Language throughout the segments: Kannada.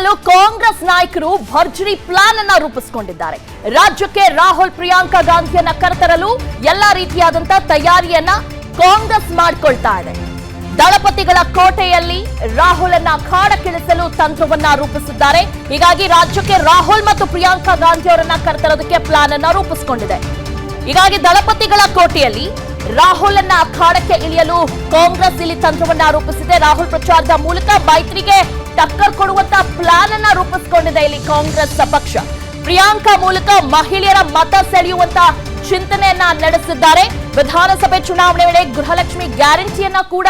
ಅದರಲ್ಲೂ ಕಾಂಗ್ರೆಸ್ ನಾಯಕರು ಭರ್ಜರಿ ಪ್ಲಾನ್ ಅನ್ನ ರೂಪಿಸಿಕೊಂಡಿದ್ದಾರೆ. ರಾಜ್ಯಕ್ಕೆ ರಾಹುಲ್ ಪ್ರಿಯಾಂಕಾ ಗಾಂಧಿಯನ್ನ ಕರೆತರಲು ಎಲ್ಲಾ ರೀತಿಯಾದಂತ ತಯಾರಿಯನ್ನ ಕಾಂಗ್ರೆಸ್ ಮಾಡಿಕೊಳ್ತಾ ಇದೆ. ದಳಪತಿಗಳ ಕೋಟೆಯಲ್ಲಿ ರಾಹುಲ್ ಅನ್ನ ಅಖಾಡಕ್ಕಿಳಿಸಲು ತಂತ್ರವನ್ನ ರೂಪಿಸಿದ್ದಾರೆ. ಹೀಗಾಗಿ ರಾಜ್ಯಕ್ಕೆ ರಾಹುಲ್ ಮತ್ತು ಪ್ರಿಯಾಂಕಾ ಗಾಂಧಿ ಅವರನ್ನ ಕರೆತರೋದಕ್ಕೆ ಪ್ಲಾನ್ ಅನ್ನ ರೂಪಿಸಿಕೊಂಡಿದೆ. ಹೀಗಾಗಿ ದಳಪತಿಗಳ ಕೋಟೆಯಲ್ಲಿ ರಾಹುಲ್ ಅನ್ನ ಅಖಾಡಕ್ಕೆ ಇಳಿಯಲು ಕಾಂಗ್ರೆಸ್ ಇಲ್ಲಿ ತಂತ್ರವನ್ನ ರೂಪಿಸಿದೆ. ರಾಹುಲ್ ಪ್ರಚಾರದ ಮೂಲಕ ಮೈತ್ರಿಗೆ ಟಕ್ಕರ್ ಕೊಡುವಂತ ಪ್ಲಾನ್ ಅನ್ನ ರೂಪಿಸಿಕೊಂಡಿದೆ ಇಲ್ಲಿ ಕಾಂಗ್ರೆಸ್ ಪಕ್ಷ. ಪ್ರಿಯಾಂಕಾ ಮೂಲಕ ಮಹಿಳೆಯರ ಮತ ಸೆಳೆಯುವಂತ ಚಿಂತನೆಯನ್ನ ನಡೆಸಿದ್ದಾರೆ. ವಿಧಾನಸಭೆ ಚುನಾವಣೆ ವೇಳೆ ಗೃಹಲಕ್ಷ್ಮಿ ಗ್ಯಾರಂಟಿಯನ್ನ ಕೂಡ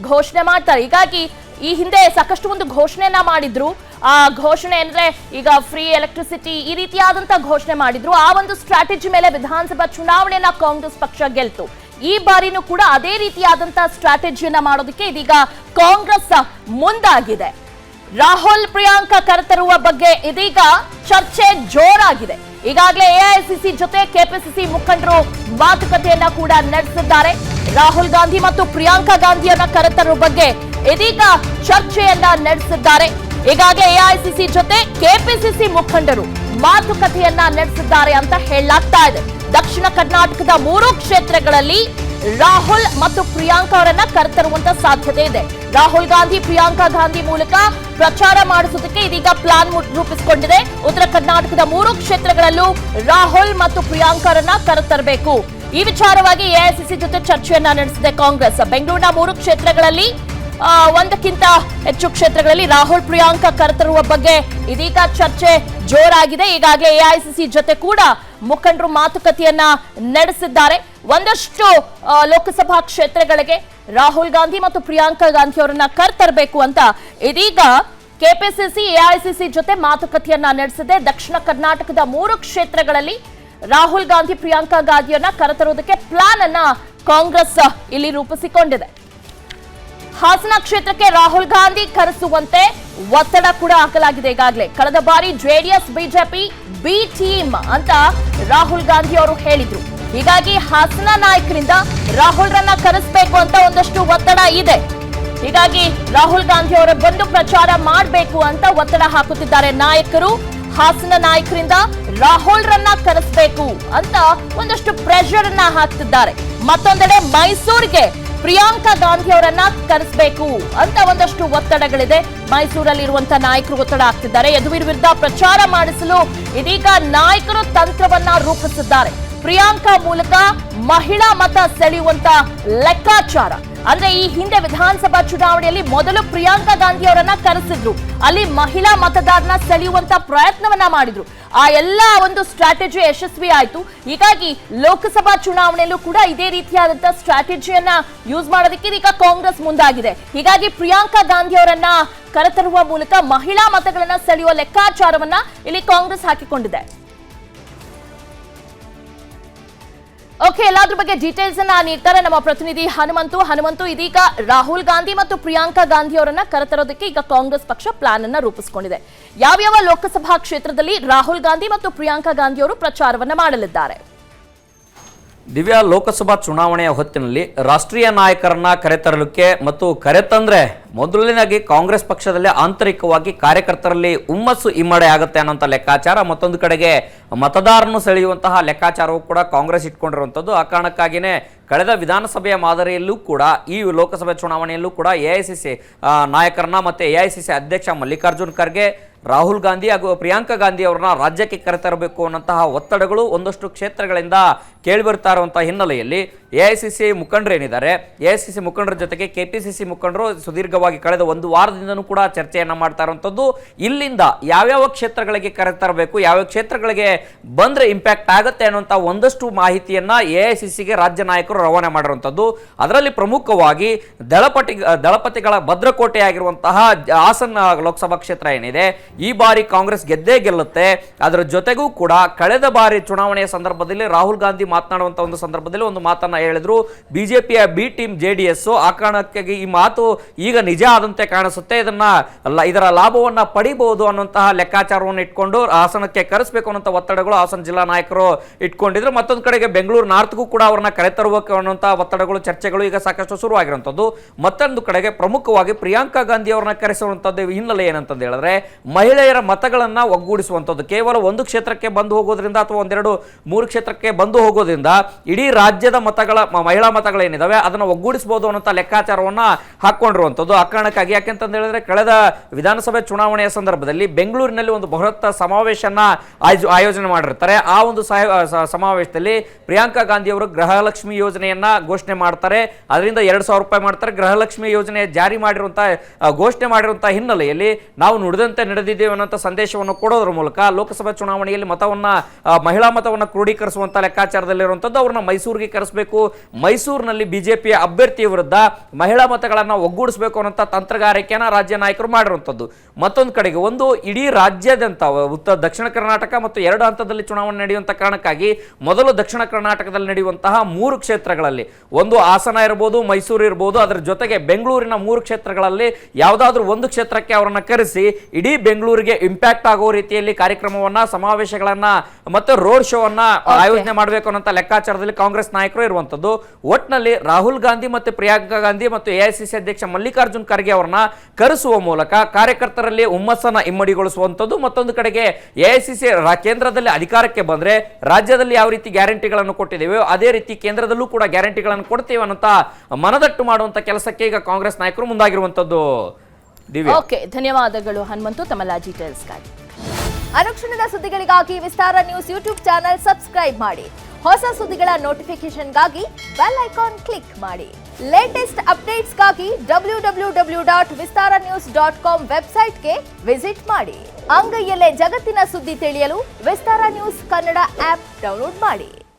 ಘೋಷಣೆ ಮಾಡ್ತಾರೆ. ಹೀಗಾಗಿ ಈ ಹಿಂದೆ ಸಾಕಷ್ಟು ಒಂದು ಘೋಷಣೆಯನ್ನ ಮಾಡಿದ್ರು. ಆ ಘೋಷಣೆ ಅಂದ್ರೆ ಈಗ ಫ್ರೀ ಎಲೆಕ್ಟ್ರಿಸಿಟಿ ಈ ರೀತಿಯಾದಂತ ಘೋಷಣೆ ಮಾಡಿದ್ರು. ಆ ಒಂದು ಸ್ಟ್ರಾಟಜಿ ಮೇಲೆ ವಿಧಾನಸಭಾ ಚುನಾವಣೆಯನ್ನ ಕಾಂಗ್ರೆಸ್ ಪಕ್ಷ ಗೆಲ್ತು. ಈ ಬಾರಿನೂ ಕೂಡ ಅದೇ ರೀತಿಯಾದಂತ ಸ್ಟ್ರಾಟಜಿಯನ್ನ ಮಾಡೋದಕ್ಕೆ ಇದೀಗ ಕಾಂಗ್ರೆಸ್ ಮುಂದಾಗಿದೆ. ರಾಹುಲ್ ಪ್ರಿಯಾಂಕಾ ಕರೆತರುವ ಬಗ್ಗೆ ಇದೀಗ ಚರ್ಚೆ ಜೋರಾಗಿದೆ. ಈಗಾಗಲೇ ಎಐಸಿಸಿ ಜೊತೆ ಕೆಪಿಸಿಸಿ ಮುಖಂಡರು ಮಾತುಕತೆಯನ್ನ ಕೂಡ ನಡೆಸಿದ್ದಾರೆ. ರಾಹುಲ್ ಗಾಂಧಿ ಮತ್ತು ಪ್ರಿಯಾಂಕಾ ಗಾಂಧಿಯನ್ನ ಕರೆತರುವ ಬಗ್ಗೆ ಇದೀಗ ಚರ್ಚೆಯನ್ನ ನಡೆಸಿದ್ದಾರೆ. ಈಗಾಗಲೇ ಎಐಸಿಸಿ ಜೊತೆ ಕೆಪಿಸಿಸಿ ಮುಖಂಡರು ಮಾತುಕತೆಯನ್ನ ನಡೆಸಿದ್ದಾರೆ ಅಂತ ಹೇಳಲಾಗ್ತಾ ಇದೆ. ದಕ್ಷಿಣ ಕರ್ನಾಟಕದ 3 ಕ್ಷೇತ್ರಗಳಲ್ಲಿ ರಾಹುಲ್ ಮತ್ತು ಪ್ರಿಯಾಂಕಾ ಅವರನ್ನ ಕರೆತರುವಂತ ಸಾಧ್ಯತೆ ಇದೆ. ರಾಹುಲ್ ಗಾಂಧಿ ಪ್ರಿಯಾಂಕಾ ಗಾಂಧಿ ಮೂಲಕ ಪ್ರಚಾರ ಮಾಡಿಸೋದಕ್ಕೆ ಇದೀಗ ಪ್ಲಾನ್ ರೂಪಿಸಿಕೊಂಡಿದೆ. ಉತ್ತರ ಕರ್ನಾಟಕದ 3 ಕ್ಷೇತ್ರಗಳಲ್ಲೂ ರಾಹುಲ್ ಮತ್ತು ಪ್ರಿಯಾಂಕಾರನ್ನ ಕರೆತರಬೇಕು. ಈ ವಿಚಾರವಾಗಿ ಎಐಸಿಸಿ ಜೊತೆ ಚರ್ಚೆಯನ್ನ ನಡೆಸಿದೆ ಕಾಂಗ್ರೆಸ್. ಬೆಂಗಳೂರಿನ 3 ಕ್ಷೇತ್ರಗಳಲ್ಲಿ ಒಂದಕ್ಕಿಂತ ಹೆಚ್ಚು ಕ್ಷೇತ್ರಗಳಲ್ಲಿ ರಾಹುಲ್ ಪ್ರಿಯಾಂಕಾ ಕರೆತರುವ ಬಗ್ಗೆ ಇದೀಗ ಚರ್ಚೆ ಜೋರಾಗಿದೆ. ಈಗಾಗಲೇ ಎಐಸಿಸಿ ಜೊತೆ ಕೂಡ ಮುಖಂಡರು ಮಾತುಕತೆಯನ್ನ ನಡೆಸಿದ್ದಾರೆ. ಒಂದಷ್ಟು ಲೋಕಸಭಾ ಕ್ಷೇತ್ರಗಳಿಗೆ ರಾಹುಲ್ ಗಾಂಧಿ ಮತ್ತು ಪ್ರಿಯಾಂಕಾ ಗಾಂಧಿ ಅವರನ್ನ ಕರೆತರಬೇಕು ಅಂತ ಇದೀಗ ಕೆಪಿಸಿಸಿ ಎಐಸಿಸಿ ಜೊತೆ ಮಾತುಕತೆಯನ್ನ ನಡೆಸಿದೆ. ದಕ್ಷಿಣ ಕರ್ನಾಟಕದ 3 ಕ್ಷೇತ್ರಗಳಲ್ಲಿ ರಾಹುಲ್ ಗಾಂಧಿ ಪ್ರಿಯಾಂಕಾ ಗಾಂಧಿಯನ್ನ ಕರೆತರುವುದಕ್ಕೆ ಪ್ಲಾನ್ ಅನ್ನ ಕಾಂಗ್ರೆಸ್ ಇಲ್ಲಿ ರೂಪಿಸಿಕೊಂಡಿದೆ. ಹಾಸನ ಕ್ಷೇತ್ರಕ್ಕೆ ರಾಹುಲ್ ಗಾಂಧಿ ಕರೆಸುವಂತೆ ಒತ್ತಡ ಕೂಡ ಹಾಕಲಾಗಿದೆ. ಈಗಾಗಲೇ ಕಳೆದ ಬಾರಿ ಜೆಡಿಎಸ್ ಬಿಜೆಪಿ ಬಿ ಟೀಮ್ ಅಂತ ರಾಹುಲ್ ಗಾಂಧಿ ಅವರು ಹೇಳಿದ್ರು. ಹೀಗಾಗಿ ಹಾಸನ ನಾಯಕರಿಂದ ರಾಹುಲ್ ರನ್ನ ಕರೆಸಬೇಕು ಅಂತ ಒಂದಷ್ಟು ಒತ್ತಡ ಇದೆ. ಹೀಗಾಗಿ ರಾಹುಲ್ ಗಾಂಧಿ ಅವರ ಬಂದು ಪ್ರಚಾರ ಮಾಡಬೇಕು ಅಂತ ಒತ್ತಡ ಹಾಕುತ್ತಿದ್ದಾರೆ ನಾಯಕರು. ಹಾಸನ ನಾಯಕರಿಂದ ರಾಹುಲ್ ರನ್ನ ಕರೆಸಬೇಕು ಅಂತ ಒಂದಷ್ಟು ಪ್ರೆಷರ್ ಅನ್ನ ಹಾಕ್ತಿದ್ದಾರೆ. ಮತ್ತೊಂದೆಡೆ ಮೈಸೂರಿಗೆ ಪ್ರಿಯಾಂಕಾ ಗಾಂಧಿ ಅವರನ್ನ ಕರೆಸಬೇಕು ಅಂತ ಒಂದಷ್ಟು ಒತ್ತಡಗಳಿದೆ. ಮೈಸೂರಲ್ಲಿರುವಂತಹ ನಾಯಕರು ಒತ್ತಡ ಹಾಕ್ತಿದ್ದಾರೆ. ಯದುವೀರ್ ವಿರುದ್ಧ ಪ್ರಚಾರ ಮಾಡಿಸಲು ಇದೀಗ ನಾಯಕರು ತಂತ್ರವನ್ನ ರೂಪಿಸಿದ್ದಾರೆ. ಪ್ರಿಯಾಂಕಾ ಮೂಲಕ ಮಹಿಳಾ ಮತ ಸೆಳೆಯುವಂತ ಲೆಕ್ಕಾಚಾರ. ಅಂದ್ರೆ ಈ ಹಿಂದೆ ವಿಧಾನಸಭಾ ಚುನಾವಣೆಯಲ್ಲಿ ಮೊದಲು ಪ್ರಿಯಾಂಕಾ ಗಾಂಧಿ ಅವರನ್ನ ಕರೆಸಿದ್ರು. ಅಲ್ಲಿ ಮಹಿಳಾ ಮತದಾರನ ಸೆಳೆಯುವಂತ ಪ್ರಯತ್ನವನ್ನ ಮಾಡಿದ್ರು. ಆ ಎಲ್ಲ ಒಂದು ಸ್ಟ್ರಾಟಜಿ ಯಶಸ್ವಿ ಆಯ್ತು. ಹೀಗಾಗಿ ಲೋಕಸಭಾ ಚುನಾವಣೆಯಲ್ಲೂ ಕೂಡ ಇದೇ ರೀತಿಯಾದಂತಹ ಸ್ಟ್ರಾಟಜಿಯನ್ನ ಯೂಸ್ ಮಾಡೋದಕ್ಕೆ ಇದೀಗ ಕಾಂಗ್ರೆಸ್ ಮುಂದಾಗಿದೆ. ಹೀಗಾಗಿ ಪ್ರಿಯಾಂಕಾ ಗಾಂಧಿ ಅವರನ್ನ ಕರೆತರುವ ಮೂಲಕ ಮಹಿಳಾ ಮತಗಳನ್ನ ಸೆಳೆಯುವ ಲೆಕ್ಕಾಚಾರವನ್ನ ಇಲ್ಲಿ ಕಾಂಗ್ರೆಸ್ ಹಾಕಿಕೊಂಡಿದೆ. ಓಕೆ, ಎಲ್ಲಾದ್ರ ಬಗ್ಗೆ ಡೀಟೇಲ್ಸ್ ಅನ್ನ ನೀಡ್ತಾರೆ ನಮ್ಮ ಪ್ರತಿನಿಧಿ ಹನುಮಂತು. ಇದೀಗ ರಾಹುಲ್ ಗಾಂಧಿ ಮತ್ತು ಪ್ರಿಯಾಂಕಾ ಗಾಂಧಿ ಅವರನ್ನ ಕರೆತರೋದಕ್ಕೆ ಈಗ ಕಾಂಗ್ರೆಸ್ ಪಕ್ಷ ಪ್ಲಾನ್ ಅನ್ನ ರೂಪಿಸಿಕೊಂಡಿದೆ. ಯಾವ್ಯಾವ ಲೋಕಸಭಾ ಕ್ಷೇತ್ರದಲ್ಲಿ ರಾಹುಲ್ ಗಾಂಧಿ ಮತ್ತು ಪ್ರಿಯಾಂಕಾ ಗಾಂಧಿ ಅವರು ಪ್ರಚಾರವನ್ನ ಮಾಡಲಿದ್ದಾರೆ? ದಿವ್ಯಾ, ಲೋಕಸಭಾ ಚುನಾವಣೆಯ ಹೊತ್ತಿನಲ್ಲಿ ರಾಷ್ಟ್ರೀಯ ನಾಯಕರನ್ನ ಕರೆತರಲಿಕ್ಕೆ ಮತ್ತು ಕರೆತಂದ್ರೆ ಮೊದಲನೇದಾಗಿ ಕಾಂಗ್ರೆಸ್ ಪಕ್ಷದಲ್ಲಿ ಆಂತರಿಕವಾಗಿ ಕಾರ್ಯಕರ್ತರಲ್ಲಿ ಹುಮ್ಮಸ್ಸು ಇಮ್ಮಡೆ ಆಗುತ್ತೆ ಅನ್ನೋಂಥ ಲೆಕ್ಕಾಚಾರ. ಮತ್ತೊಂದು ಕಡೆಗೆ ಮತದಾರನ್ನು ಸೆಳೆಯುವಂತಹ ಲೆಕ್ಕಾಚಾರವೂ ಕೂಡ ಕಾಂಗ್ರೆಸ್ ಇಟ್ಕೊಂಡಿರುವಂಥದ್ದು. ಆ ಕಾರಣಕ್ಕಾಗಿಯೇ ಕಳೆದ ವಿಧಾನಸಭೆಯ ಮಾದರಿಯಲ್ಲೂ ಕೂಡ ಈ ಲೋಕಸಭೆ ಚುನಾವಣೆಯಲ್ಲೂ ಕೂಡ ಎಐಸಿಸಿ ನಾಯಕರನ್ನ ಮತ್ತು ಎಐಸಿಸಿ ಅಧ್ಯಕ್ಷ ಮಲ್ಲಿಕಾರ್ಜುನ್ ಖರ್ಗೆ, ರಾಹುಲ್ ಗಾಂಧಿ ಹಾಗೂ ಪ್ರಿಯಾಂಕಾ ಗಾಂಧಿ ಅವರನ್ನ ರಾಜ್ಯಕ್ಕೆ ಕರೆತರಬೇಕು ಅನ್ನೋಂತಹ ಒತ್ತಡಗಳು ಒಂದಷ್ಟು ಕ್ಷೇತ್ರಗಳಿಂದ ಕೇಳಿಬರ್ತಾ ಇರುವಂತಹ ಹಿನ್ನೆಲೆಯಲ್ಲಿ ಎಐಸಿಸಿ ಮುಖಂಡರೇನಿದ್ದಾರೆ, ಎಐಸಿಸಿ ಮುಖಂಡರ ಜೊತೆಗೆ ಕೆಪಿಸಿಸಿ ಮುಖಂಡರು ಸುದೀರ್ಘವಾಗಿ ಕಳೆದ 1 ವಾರದಿಂದನೂ ಕೂಡ ಚರ್ಚೆಯನ್ನ ಮಾಡ್ತಾ ಇರುವಂಥದ್ದು. ಇಲ್ಲಿಂದ ಯಾವ್ಯಾವ ಕ್ಷೇತ್ರಗಳಿಗೆ ಕರೆತರಬೇಕು, ಯಾವ್ಯಾವ ಕ್ಷೇತ್ರಗಳಿಗೆ ಬಂದ್ರೆ ಇಂಪ್ಯಾಕ್ಟ್ ಆಗುತ್ತೆ ಅನ್ನುವಂಥ ಒಂದಷ್ಟು ಮಾಹಿತಿಯನ್ನ ಎಐಸಿಸಿಗೆ ರಾಜ್ಯ ನಾಯಕರು ರವಾನೆ ಮಾಡಿರುವಂಥದ್ದು. ಅದರಲ್ಲಿ ಪ್ರಮುಖವಾಗಿ ದಳಪತಿಗಳ ಭದ್ರಕೋಟೆಯಾಗಿರುವಂತಹ ಹಾಸನ ಲೋಕಸಭಾ ಕ್ಷೇತ್ರ ಏನಿದೆ, ಈ ಬಾರಿ ಕಾಂಗ್ರೆಸ್ ಗೆದ್ದೇ ಗೆಲ್ಲುತ್ತೆ. ಅದರ ಜೊತೆಗೂ ಕೂಡ ಕಳೆದ ಬಾರಿ ಚುನಾವಣೆಯ ಸಂದರ್ಭದಲ್ಲಿ ರಾಹುಲ್ ಗಾಂಧಿ ಮಾತನಾಡುವಂತ ಒಂದು ಸಂದರ್ಭದಲ್ಲಿ ಒಂದು ಮಾತನ್ನ ಹೇಳಿದ್ರು, ಬಿಜೆಪಿಯ ಬಿ ಟೀಮ್ ಜೆಡಿಎಸ್. ಆ ಕಾರಣಕ್ಕಾಗಿ ಈ ಮಾತು ಈಗ ನಿಜ ಆದಂತೆ ಕಾಣಿಸುತ್ತೆ. ಇದರ ಲಾಭವನ್ನ ಪಡಿಬಹುದು ಅನ್ನುವಂತಹ ಲೆಕ್ಕಾಚಾರವನ್ನು ಇಟ್ಕೊಂಡು ಹಾಸನಕ್ಕೆ ಕರೆಸಬೇಕು ಅನ್ನುವಂಥ ಒತ್ತಡಗಳು ಹಾಸನ ಜಿಲ್ಲಾ ನಾಯಕರು ಇಟ್ಕೊಂಡಿದ್ರು. ಮತ್ತೊಂದು ಕಡೆಗೆ ಬೆಂಗಳೂರು ನಾರ್ತ್ಗೂ ಕೂಡ ಅವ್ರನ್ನ ಕರೆತರಬೇಕು ಅನ್ನುವಂತಹ ಒತ್ತಡಗಳು, ಚರ್ಚೆಗಳು ಈಗ ಸಾಕಷ್ಟು ಶುರುವಾಗಿರುವಂಥದ್ದು. ಮತ್ತೊಂದು ಕಡೆಗೆ ಪ್ರಮುಖವಾಗಿ ಪ್ರಿಯಾಂಕಾ ಗಾಂಧಿ ಅವರನ್ನ ಕರೆಸುವಂಥದ್ದು ಹಿನ್ನೆಲೆ ಏನಂತಂದು ಹೇಳಿದ್ರೆ, ಮಹಿಳೆಯರ ಮತಗಳನ್ನ ಒಗ್ಗೂಡಿಸುವಂಥದ್ದು. ಕೇವಲ ಒಂದು ಕ್ಷೇತ್ರಕ್ಕೆ ಬಂದು ಹೋಗೋದ್ರಿಂದ ಅಥವಾ ಒಂದೆರಡು ಮೂರು ಕ್ಷೇತ್ರಕ್ಕೆ ಬಂದು ಹೋಗೋದ್ರಿಂದ ಇಡೀ ರಾಜ್ಯದ ಮಹಿಳಾ ಮತಗಳೇನಿದಾವೆ ಅದನ್ನು ಒಗ್ಗೂಡಿಸಬಹುದು ಅನ್ನೋ ಲೆಕ್ಕಾಚಾರವನ್ನ ಹಾಕೊಂಡಿರುವಂಥದ್ದು. ಆ ಕಾರಣಕ್ಕಾಗಿ ಯಾಕೆಂತಂದು ಹೇಳಿದ್ರೆ ಕಳೆದ ವಿಧಾನಸಭೆ ಚುನಾವಣೆಯ ಸಂದರ್ಭದಲ್ಲಿ ಬೆಂಗಳೂರಿನಲ್ಲಿ ಒಂದು ಬೃಹತ್ ಸಮಾವೇಶನ ಆಯೋಜನೆ ಮಾಡಿರ್ತಾರೆ. ಆ ಒಂದು ಸಮಾವೇಶದಲ್ಲಿ ಪ್ರಿಯಾಂಕಾ ಗಾಂಧಿ ಅವರು ಗೃಹಲಕ್ಷ್ಮಿ ಯೋಜನೆಯನ್ನ ಘೋಷಣೆ ಮಾಡ್ತಾರೆ. ಅದರಿಂದ 2,000 ರೂಪಾಯಿ ಮಾಡ್ತಾರೆ. ಗೃಹಲಕ್ಷ್ಮಿ ಯೋಜನೆ ಜಾರಿ ಘೋಷಣೆ ಮಾಡಿರುವಂತಹ ಹಿನ್ನೆಲೆಯಲ್ಲಿ ನಾವು ನುಡಿದಂತೆ ನಡೆದಿದ್ದೇವೆ ಅನ್ನೋ ಸಂದೇಶವನ್ನು ಕೊಡೋದ್ರ ಮೂಲಕ ಲೋಕಸಭಾ ಚುನಾವಣೆಯಲ್ಲಿ ಮಹಿಳಾ ಮತವನ್ನು ಕ್ರೋಢೀಕರಿಸುವಂತ ಲೆಕ್ಕಾಚಾರದಲ್ಲಿರುವಂತದ್ದು. ಅವ್ರನ್ನ ಮೈಸೂರಿಗೆ ಕರೆಸಬೇಕು, ಮೈಸೂರಿನಲ್ಲಿ ಬಿಜೆಪಿಯ ಅಭ್ಯರ್ಥಿಯ ವಿರುದ್ಧ ಮಹಿಳಾ ಮತಗಳನ್ನ ಒಗ್ಗೂಡಿಸಬೇಕು ಅನ್ನೋ ತಂತ್ರಗಾರಿಕೆಯನ್ನ ರಾಜ್ಯ ನಾಯಕರು ಮಾಡಿರುವಂತದ್ದು. ಮತ್ತೊಂದು ಕಡೆಗೆ ಇಡೀ ರಾಜ್ಯಾದ್ಯಂತ ದಕ್ಷಿಣ ಕರ್ನಾಟಕ ಮತ್ತು 2 ಹಂತದಲ್ಲಿ ಚುನಾವಣೆ ನಡೆಯುವಂತ ಕಾರಣಕ್ಕಾಗಿ ಮೊದಲು ದಕ್ಷಿಣ ಕರ್ನಾಟಕದಲ್ಲಿ ನಡೆಯುವಂತಹ 3 ಕ್ಷೇತ್ರಗಳಲ್ಲಿ ಒಂದು ಹಾಸನ ಇರಬಹುದು, ಮೈಸೂರು ಇರಬಹುದು, ಅದರ ಜೊತೆಗೆ ಬೆಂಗಳೂರಿನ 3 ಕ್ಷೇತ್ರಗಳಲ್ಲಿ ಯಾವುದಾದ್ರೂ ಒಂದು ಕ್ಷೇತ್ರಕ್ಕೆ ಅವರನ್ನ ಕರೆಸಿ ಇಡೀ ಬೆಂಗಳೂರಿಗೆ ಇಂಪ್ಯಾಕ್ಟ್ ಆಗೋ ರೀತಿಯಲ್ಲಿ ಕಾರ್ಯಕ್ರಮವನ್ನ, ಸಮಾವೇಶಗಳನ್ನ ಮತ್ತು ರೋಡ್ ಶೋ ಅನ್ನ ಆಯೋಜನೆ ಮಾಡಬೇಕು ಅನ್ನೋ ಲೆಕ್ಕಾಚಾರದಲ್ಲಿ ಕಾಂಗ್ರೆಸ್ ನಾಯಕರು ಇರುವಂತದ್ದು. ಒಟ್ಟಿನಲ್ಲಿ ರಾಹುಲ್ ಗಾಂಧಿ ಮತ್ತು ಪ್ರಿಯಾಂಕಾ ಗಾಂಧಿ ಮತ್ತು ಎಐಸಿಸಿ ಅಧ್ಯಕ್ಷ ಮಲ್ಲಿಕಾರ್ಜುನ್ ಖರ್ಗೆ ಅವರನ್ನ ಕರೆಸುವ ಮೂಲಕ ಕಾರ್ಯಕರ್ತರಲ್ಲಿ ಹುಮ್ಮಸ್ಸನ್ನ ಇಮ್ಮಡಿಗೊಳಿಸುವಂತದ್ದು. ಮತ್ತೊಂದು ಕಡೆಗೆ ಎಐಸಿಸಿ ಕೇಂದ್ರದಲ್ಲಿ ಅಧಿಕಾರಕ್ಕೆ ಬಂದ್ರೆ ರಾಜ್ಯದಲ್ಲಿ ಯಾವ ರೀತಿ ಗ್ಯಾರಂಟಿಗಳನ್ನು ಕೊಟ್ಟಿದ್ದೇವೆ ಅದೇ ರೀತಿ ಕೇಂದ್ರದಲ್ಲೂ ಕೂಡ ಗ್ಯಾರಂಟಿಗಳನ್ನು ಕೊಡ್ತೇವೆ ಅನ್ನೋ ಮನದಟ್ಟು ಮಾಡುವಂತ ಕೆಲಸಕ್ಕೆ ಈಗ ಕಾಂಗ್ರೆಸ್ ನಾಯಕರು ಮುಂದಾಗಿರುವಂತದ್ದು. ಓಕೆ, ಧನ್ಯವಾದಗಳು ಹನುಮಂತು ತಮ್ಮ ಡೀಟೇಲ್ಸ್ಗಾಗಿ. ಅನುಕ್ಷಣದ ಸುದ್ದಿಗಳಿಗಾಗಿ ವಿಸ್ತಾರ ನ್ಯೂಸ್ ಯೂಟ್ಯೂಬ್ ಚಾನೆಲ್ ಸಬ್ಸ್ಕ್ರೈಬ್ ಮಾಡಿ. ಹೊಸ ಸುದ್ದಿಗಳ ನೋಟಿಫಿಕೇಶನ್ಗಾಗಿ ಬೆಲ್ ಐಕಾನ್ ಕ್ಲಿಕ್ ಮಾಡಿ. ಲೇಟೆಸ್ಟ್ ಅಪ್ಡೇಟ್ಸ್ಗಾಗಿ www.vistaranews.com ವೆಬ್ಸೈಟ್ಗೆ ವಿಸಿಟ್ ಮಾಡಿ. ಅಂಗೈಯಲ್ಲೇ ಜಗತ್ತಿನ ಸುದ್ದಿ ತಿಳಿಯಲು ವಿಸ್ತಾರ ನ್ಯೂಸ್ ಕನ್ನಡ ಆಪ್ ಡೌನ್ಲೋಡ್ ಮಾಡಿ.